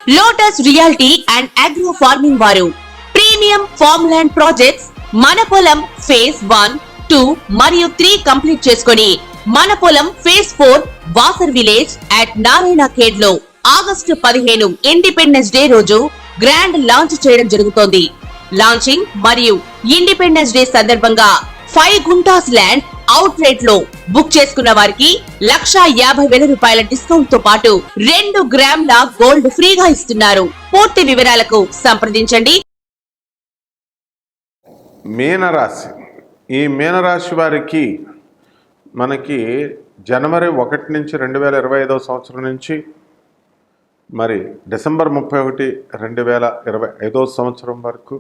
Lotus reality and agro farming వారు premium farm land projects మన పొలం ఫేజ్ 1, 2 మరియు 3 కంప్లీట్ చేసుకొని మన పొలం phase 4 Wasar village at Narayana Khed లో ఆగస్టు 15 ఇండిపెండెన్స్ డే రోజు గ్రాండ్ లాంచ్ చేయడం జరుగుతోంది. లాంచింగ్ మరియు ఇండిపెండెన్స్ డే సందర్భంగా 5 గుంటాస్ ల్యాండ్ అవుట్ రేట్ లో బుక్ చేసుకున్న వారికి 1,50,000 రూపాయల డిస్కౌంట్ తో పాటు 2 గ్రాముల గోల్డ్ ఫ్రీగా ఇస్తున్నారు. పూర్తి వివరాలకు సంప్రదించండి. మీనరాశి. ఈ మీనరాశి వారికి మనకి జనవరి 1 నుంచి 2025 సంవత్సరం నుంచి మరి డిసెంబర్ 31, 2025 సంవత్సరం వరకు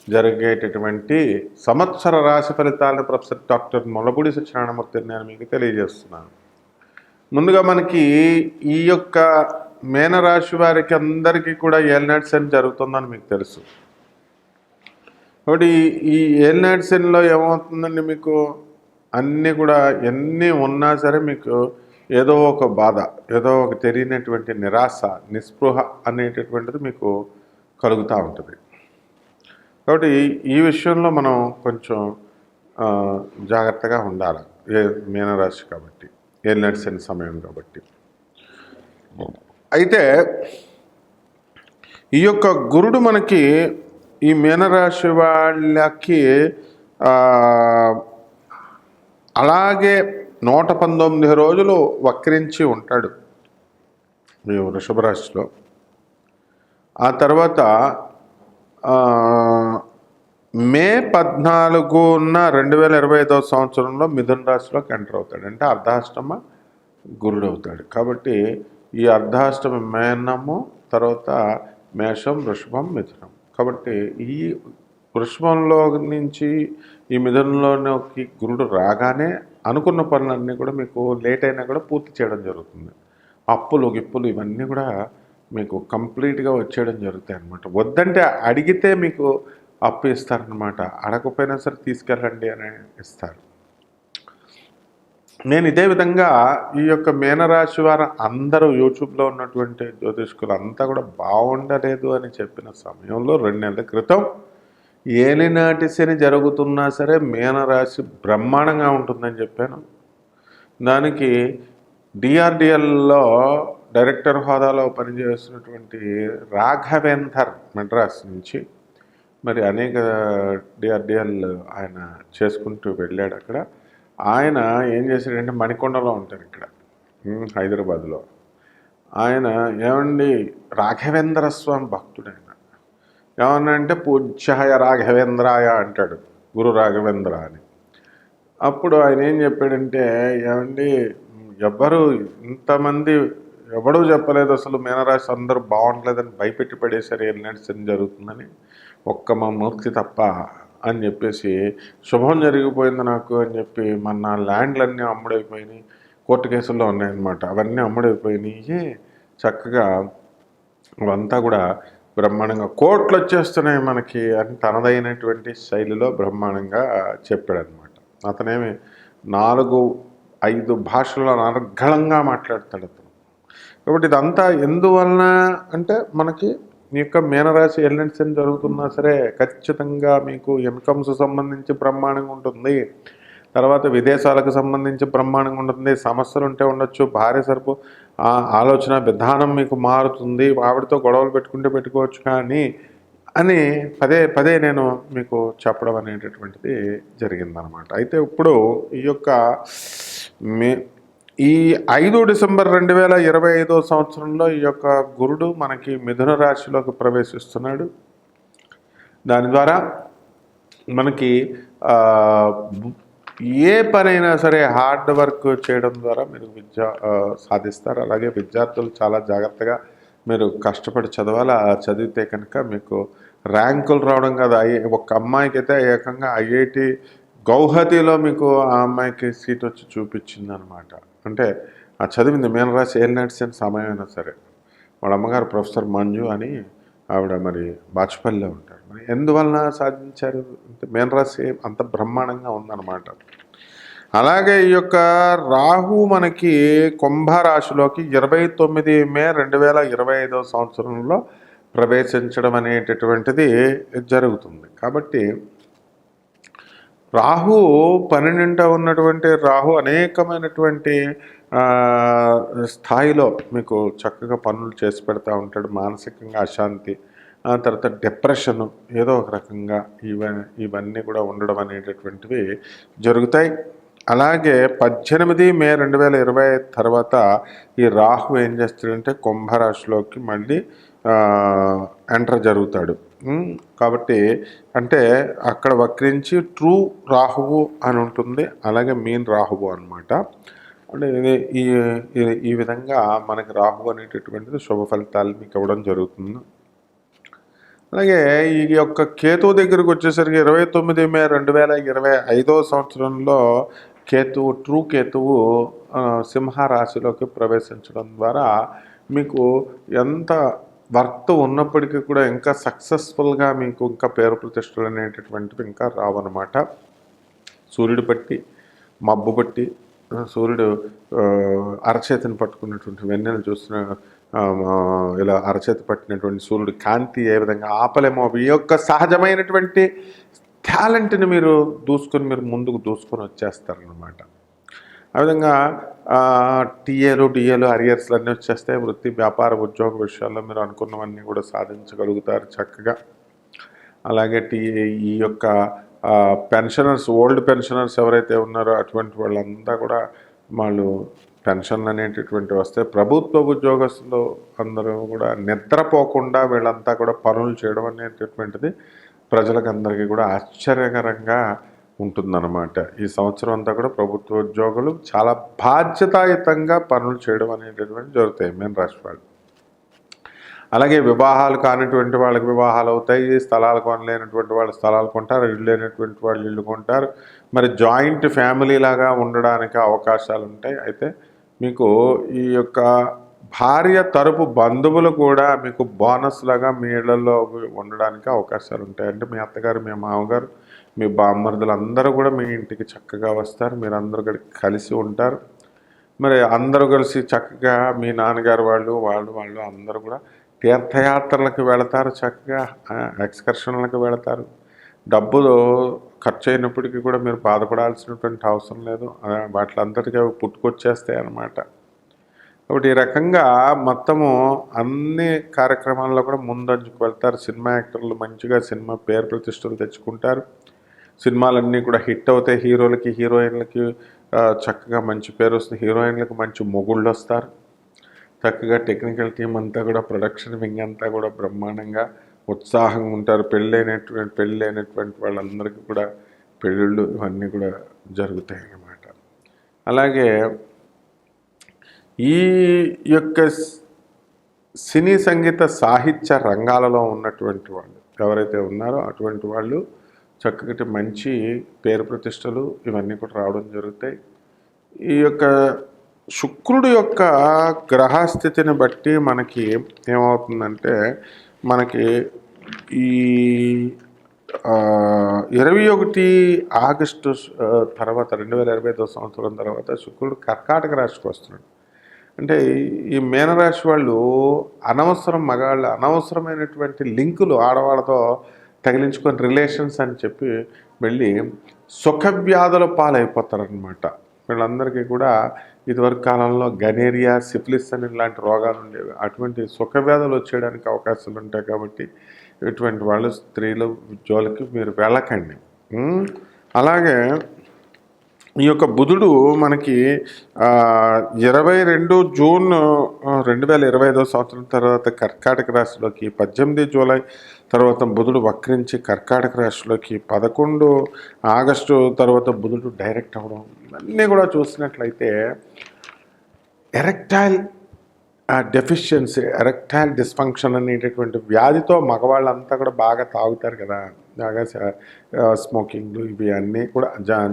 జరిగేటటువంటి సంవత్సర రాశి ఫలితాలను ప్రొఫెసర్ డాక్టర్ మొలపూడి సత్యనారాయణమూర్తి నేను మీకు తెలియజేస్తున్నాను. ముందుగా మనకి ఈ యొక్క మీనరాశి వారికి అందరికీ కూడా ఏలినాటి శని జరుగుతుందని మీకు తెలుసు. కాబట్టి ఈ ఏలినాటి శనిలో ఏమవుతుందండి, మీకు అన్నీ కూడా ఎన్ని ఉన్నా సరే మీకు ఏదో ఒక బాధ, ఏదో ఒక తెలియనటువంటి నిరాశ, నిస్పృహ అనేటటువంటిది మీకు కలుగుతూ ఉంటుంది. కాబట్టి ఈ విషయంలో మనం కొంచెం జాగ్రత్తగా ఉండాలి. మీనరాశి కాబట్టి, ఏలినాటి శని సమయం కాబట్టి. అయితే ఈ యొక్క గురుడు మనకి ఈ మీనరాశి వాళ్ళకి అలాగే 119 రోజులు వక్రించి ఉంటాడు ఈ వృషభ రాశిలో. ఆ తర్వాత మే 14న 2025 సంవత్సరంలో మిథున రాశిలోకి ఎంటర్ అవుతాడు. అంటే అర్ధాష్టమ గురుడు అవుతాడు. కాబట్టి ఈ అర్ధాష్టమ మేనము, తర్వాత మేషం, వృషభం, మిథునం. కాబట్టి ఈ వృషభంలో నుంచి ఈ మిథునంలోకి గురుడు రాగానే అనుకున్న పనులన్నీ కూడా మీకు లేట్ అయినా కూడా పూర్తి చేయడం జరుగుతుంది. అప్పులు గిప్పులు ఇవన్నీ కూడా మీకు కంప్లీట్గా వచ్చేయడం జరుగుతాయి అన్నమాట. వద్దంటే అడిగితే మీకు అప్పు ఇస్తారనమాట. అడగకపోయినా సరే తీసుకెళ్ళండి అని ఇస్తారు. నేను ఇదే విధంగా ఈ యొక్క మీనరాశి వారు అందరూ యూట్యూబ్లో ఉన్నటువంటి జ్యోతిష్కులు అంతా కూడా బాగుండలేదు అని చెప్పిన సమయంలో 2 నెలల క్రితం ఏలినాటి శని జరుగుతున్నా సరే మీనరాశి బ్రహ్మాండంగా ఉంటుందని చెప్పాను. దానికి డిఆర్డిఎల్లో డైరెక్టర్ హోదాలో పనిచేస్తున్నటువంటి రాఘవేందర్ మెడ్రాస్ నుంచి మరి అనేక డిఆర్డిఎల్ ఆయన చేసుకుంటూ వెళ్ళాడు. అక్కడ ఆయన ఏం చేశాడంటే, మణికొండలో ఉంటారు ఇక్కడ హైదరాబాద్లో. ఆయన ఏమండి రాఘవేంద్ర స్వామి భక్తుడు. ఆయన ఏమన్నా అంటే పూజ్యాయ రాఘవేంద్రాయ అంటాడు, గురు రాఘవేంద్ర అని. అప్పుడు ఆయన ఏం చెప్పాడంటే, ఏమండి ఎవ్వరు ఇంతమంది ఎవడూ చెప్పలేదు అసలు మీనరాశి అందరూ బాగుండలేదని భయపెట్టి పడేశారు, ఏలినాటి శని జరుగుతుందని, ఒక్క మా మూర్తి తప్ప అని చెప్పేసి, శుభం జరిగిపోయింది నాకు అని చెప్పి మన ల్యాండ్లన్నీ అమ్ముడైపోయినాయి, కోర్టు కేసుల్లో ఉన్నాయన్నమాట. అవన్నీ అమ్ముడైపోయినాయి. చక్కగా అవంతా కూడా బ్రహ్మాండంగా కోట్లు వచ్చేస్తున్నాయి మనకి అని తనదైనటువంటి శైలిలో బ్రహ్మాండంగా చెప్పాడనమాట. అతనేమి 4-5 భాషల్లో అనర్గళంగా మాట్లాడతాడు అతను. కాబట్టి ఇదంతా ఎందువలన అంటే, మనకి మీ యొక్క మీనరాశి ఏలినాటి శని జరుగుతున్నా సరే ఖచ్చితంగా మీకు ఇన్కమ్స్ సంబంధించి బ్రహ్మాండంగా ఉంటుంది. తర్వాత విదేశాలకు సంబంధించి బ్రహ్మాండంగా ఉంటుంది. సమస్యలు ఉంటే ఉండొచ్చు, భార్య సరుపు ఆలోచన విధానం మీకు మారుతుంది, ఆవిడతో గొడవలు పెట్టుకోవచ్చు కానీ అని పదే నేను మీకు చెప్పడం అనేటటువంటిది జరిగిందనమాట. అయితే ఇప్పుడు ఈ యొక్క ఈ 5 డిసెంబర్ 2025 సంవత్సరంలో ఈ యొక్క గురుడు మనకి మిథున రాశిలోకి ప్రవేశిస్తున్నాడు. దాని ద్వారా మనకి ఏ పనైనా సరే హార్డ్ వర్క్ చేయడం ద్వారా మీరు విద్య సాధిస్తారు. అలాగే విద్యార్థులు చాలా జాగ్రత్తగా మీరు కష్టపడి చదవాలి. చదివితే కనుక మీకు ర్యాంకులు రావడం కాదు. ఒక అమ్మాయికి అయితే ఏకంగా ఐఐటి గౌహతిలో మీకు ఆ అమ్మాయికి సీట్ వచ్చి చూపించింది అనమాట. అంటే ఆ చదివింది మీనరాశి ఏలినాటి శని సమయమైనా సరే. వాళ్ళ అమ్మగారు ప్రొఫెసర్ మంజు అని ఆవిడ మరి బాచుపల్లిలో ఉంటారు. మరి ఎందువలన సాధించారు అంటే మీనరాశి అంత బ్రహ్మాండంగా ఉందన్నమాట. అలాగే ఈ యొక్క రాహు మనకి కుంభరాశిలోకి 29 మే 2025 సంవత్సరంలో ప్రవేశించడం అనేటటువంటిది జరుగుతుంది. కాబట్టి రాహు 12 ఉన్నటువంటి రాహు అనేకమైనటువంటి స్థాయిలో మీకు చక్కగా పనులు చేసి పెడతా ఉంటాడు. మానసికంగా అశాంతి, తర్వాత డిప్రెషను, ఏదో ఒక రకంగా ఇవన్నీ కూడా ఉండడం అనేటటువంటివి జరుగుతాయి. అలాగే 18 మే 2025 తర్వాత ఈ రాహు ఏం చేస్తాడంటే కుంభరాశిలోకి మళ్ళీ ఎంటర్ జరుగుతాడు. కాబట్టి అంటే అక్కడ వక్రించి ట్రూ రాహువు అని ఉంటుంది, అలాగే మీన్ రాహువు అనమాట. అంటే ఈ విధంగా మనకి రాహు అనేటటువంటిది శుభ ఫలితాలు మీకు ఇవ్వడం జరుగుతుంది. అలాగే ఈ యొక్క కేతువు దగ్గరకు వచ్చేసరికి 29 మే 2025 సంవత్సరంలో ట్రూ కేతువు సింహరాశిలోకి ప్రవేశించడం ద్వారా మీకు ఎంత వర్క్ ఉన్నప్పటికీ కూడా ఇంకా సక్సెస్ఫుల్గా మీకు ఇంకా పేరు ప్రతిష్టలు అనేటటువంటివి ఇంకా రావన్నమాట. సూర్యుడు బట్టి మబ్బు బట్టి సూర్యుడు అరచేతిని పట్టుకున్నటువంటి వెన్నెలు చూస్తున్న ఇలా అరచేతి పట్టినటువంటి సూర్యుడు కాంతి ఏ విధంగా ఆపలేమో ఈ యొక్క సహజమైనటువంటి టాలెంట్ని మీరు ముందుకు దూసుకొని వచ్చేస్తారనమాట. ఆ విధంగా టీఏలు అరియర్స్లు అన్నీ వచ్చేస్తాయి. వృత్తి వ్యాపార ఉద్యోగ విషయాల్లో మీరు అనుకున్నవన్నీ కూడా సాధించగలుగుతారు చక్కగా. అలాగే ఈ యొక్క పెన్షనర్స్, ఓల్డ్ పెన్షనర్స్ ఎవరైతే ఉన్నారో అటువంటి వాళ్ళంతా కూడా వాళ్ళు పెన్షన్లు అనేటటువంటి వస్తాయి. ప్రభుత్వ ఉద్యోగస్తులు అందరూ కూడా నిద్రపోకుండా వీళ్ళంతా కూడా పనులు చేయడం అనేటటువంటిది ప్రజలకు అందరికీ కూడా ఆశ్చర్యకరంగా ఉంటుందన్నమాట. ఈ సంవత్సరం అంతా కూడా ప్రభుత్వ ఉద్యోగులు చాలా బాధ్యతాయుతంగా పనులు చేయడం అనేటటువంటి జరుగుతాయి మీన రాశి వాళ్ళు. అలాగే వివాహాలు కానిటువంటి వాళ్ళకి వివాహాలు అవుతాయి. స్థలాలు కొనలేనటువంటి వాళ్ళు స్థలాలు కొంటారు, ఇల్లు లేనటువంటి వాళ్ళు ఇల్లు కొంటారు. మరి జాయింట్ ఫ్యామిలీ లాగా ఉండడానికి అవకాశాలు ఉంటాయి. అయితే మీకు ఈ యొక్క భార్య తరపు బంధువులు కూడా మీకు బోనస్ లాగా మీ ఇళ్లలో ఉండడానికి అవకాశాలు ఉంటాయి. అంటే మీ అత్తగారు, మీ మామగారు, మీ బామ్మర్దులు అందరూ కూడా మీ ఇంటికి చక్కగా వస్తారు. మీరు అందరూ కలిసి ఉంటారు. మరి అందరూ కలిసి చక్కగా మీ నాన్నగారు వాళ్ళు అందరూ కూడా తీర్థయాత్రలకు వెళతారు, చక్కగా ఎక్స్కర్షన్లకు వెళతారు. డబ్బులు ఖర్చు అయినప్పటికీ కూడా మీరు బాధపడాల్సినటువంటి అవసరం లేదు. వాటిలందరికీ అవి పుట్టుకొచ్చేస్తాయి అన్నమాట. కాబట్టి ఈ రకంగా మొత్తము అన్ని కార్యక్రమాల్లో కూడా ముందంజుకు వెళ్తారు. సినిమా యాక్టర్లు మంచిగా సినిమా పేరు ప్రతిష్టలు తెచ్చుకుంటారు. సినిమాలన్నీ కూడా హిట్ అవుతాయి. హీరోలకి హీరోయిన్లకి చక్కగా మంచి పేరు వస్తుంది. హీరోయిన్లకు మంచి మొగుళ్ళు వస్తారు. చక్కగా టెక్నికల్ టీం అంతా కూడా, ప్రొడక్షన్ వింగ్ అంతా కూడా బ్రహ్మాండంగా ఉత్సాహంగా ఉంటారు. పెళ్ళి అయినటువంటి వాళ్ళందరికీ కూడా పెళ్ళిళ్ళు ఇవన్నీ కూడా జరుగుతాయి అన్నమాట. అలాగే ఈ యొక్క సినీ సంగీత సాహిత్య రంగాలలో ఉన్నటువంటి వాళ్ళు ఎవరైతే ఉన్నారో అటువంటి వాళ్ళు చక్కటి మంచి పేరు ప్రతిష్టలు ఇవన్నీ కూడా రావడం జరుగుతాయి. ఈ యొక్క శుక్రుడు యొక్క గ్రహస్థితిని బట్టి మనకి ఏమవుతుందంటే, మనకి ఈ 21 ఆగస్టు తర్వాత 2025 సంవత్సరం తర్వాత శుక్రుడు కర్కాటక రాశికి వస్తున్నాడు. అంటే ఈ మీనరాశి వాళ్ళు మగాళ్ళు అనవసరమైనటువంటి లింకులు ఆడవాళ్ళతో తగిలించుకొని రిలేషన్స్ అని చెప్పి వెళ్ళి సుఖవ్యాధుల పాలైపోతారనమాట. వీళ్ళందరికీ కూడా ఇదివరకు కాలంలో గనేరియా, సిఫిలిస్ అని ఇలాంటి రోగాలు ఉండేవి. అటువంటి సుఖవ్యాధులు వచ్చేయడానికి అవకాశాలు ఉంటాయి. కాబట్టి ఇటువంటి వాళ్ళు స్త్రీల జోలికి మీరు వెళ్ళకండి. అలాగే ఈ యొక్క బుధుడు మనకి 22 జూన్ 2025 సంవత్సరం తర్వాత కర్కాటక రాశిలోకి, 18 జూలై తర్వాత బుధుడు వక్రించి కర్కాటక రాశిలోకి, 11 ఆగస్టు తర్వాత బుధుడు డైరెక్ట్ అవ్వడం, ఇవన్నీ కూడా చూసినట్లయితే ఎరెక్టైల్ డెఫిషియన్సీ, ఎరెక్టైల్ డిస్ఫంక్షన్ అనేటటువంటి వ్యాధితో మగవాళ్ళంతా కూడా బాగా తాగుతారు కదా, బాగా స్మోకింగ్లు ఇవి అన్నీ కూడా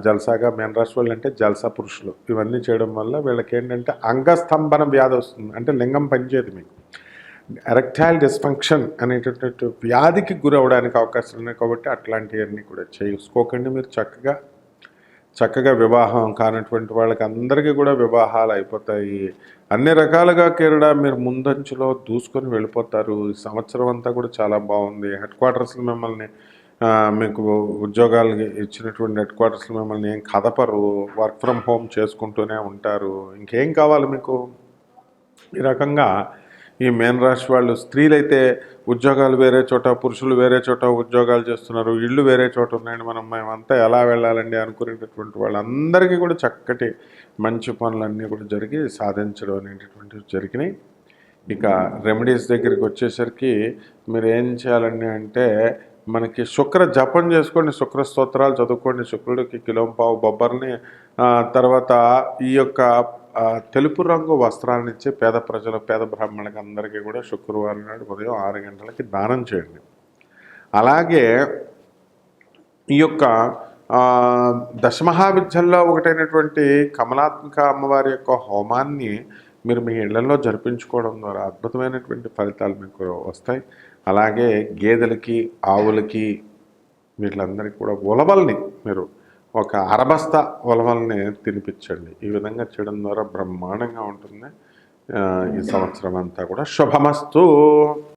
జల్సాగా మీనరాశి వాళ్ళు అంటే జల్సా పురుషులు ఇవన్నీ చేయడం వల్ల వీళ్ళకి ఏంటంటే అంగస్తంభన వ్యాధి వస్తుంది. అంటే లింగం పనిచేయదు. మీకు ఎరెక్టైల్ డిస్ఫంక్షన్ అనేటటువంటి వ్యాధికి గురవడానికి అవకాశం ఉన్నాయి. కాబట్టి అట్లాంటివన్నీ కూడా చేసుకోకండి. మీరు చక్కగా చక్కగా వివాహం కానటువంటి వాళ్ళకి అందరికీ కూడా వివాహాలు అయిపోతాయి. అన్ని రకాలుగా కూడా మీరు ముందంచులో దూసుకొని వెళ్ళిపోతారు. ఈ సంవత్సరం అంతా కూడా చాలా బాగుంది. హెడ్ క్వార్టర్స్లో మిమ్మల్ని మీకు ఉద్యోగాలు ఇచ్చినటువంటి హెడ్ క్వార్టర్స్లో మిమ్మల్ని ఏం కదపరు. వర్క్ ఫ్రమ్ హోమ్ చేసుకుంటూనే ఉంటారు. ఇంకేం కావాలి మీకు? ఈ రకంగా ఈ మీనరాశి వాళ్ళు, స్త్రీలైతే ఉద్యోగాలు వేరే చోట, పురుషులు వేరే చోట ఉద్యోగాలు చేస్తున్నారు, ఇళ్ళు వేరే చోట ఉన్నాయండి, మేమంతా ఎలా వెళ్ళాలండి అనుకునేటటువంటి వాళ్ళందరికీ కూడా చక్కటి మంచి పనులన్నీ కూడా జరిగి సాధించడం అనేటటువంటివి జరిగినాయి. ఇక రెమెడీస్ దగ్గరికి వచ్చేసరికి మీరు ఏం చేయాలండి అంటే, మనకి శుక్ర జపం చేసుకోండి, శుక్ర స్తోత్రాలు చదువుకోండి, శుక్రుడికి కిలోంపావు బొబ్బర్ని, తర్వాత ఈ యొక్క తెలుపు రంగు వస్త్రాన్ని ఇచ్చి పేద ప్రజలు, పేద బ్రాహ్మణులకి అందరికీ కూడా శుక్రవారం నాడు ఉదయం 6 గంటలకి దానం చేయండి. అలాగే ఈ యొక్క దశమహావిద్యల్లో ఒకటైనటువంటి కమలాత్మిక అమ్మవారి యొక్క హోమాన్ని మీరు మీ ఇళ్లలో జరిపించుకోవడం ద్వారా అద్భుతమైనటువంటి ఫలితాలు మీకు వస్తాయి. అలాగే గేదెలకి, ఆవులకి, వీళ్ళందరికీ కూడా ఉలవల్ని మీరు ఒక అరబస్తా ఉలవల్ని తినిపించండి. ఈ విధంగా చేయడం ద్వారా బ్రహ్మాండంగా ఉంటుంది. ఈ సంవత్సరం అంతా కూడా శుభమస్తు.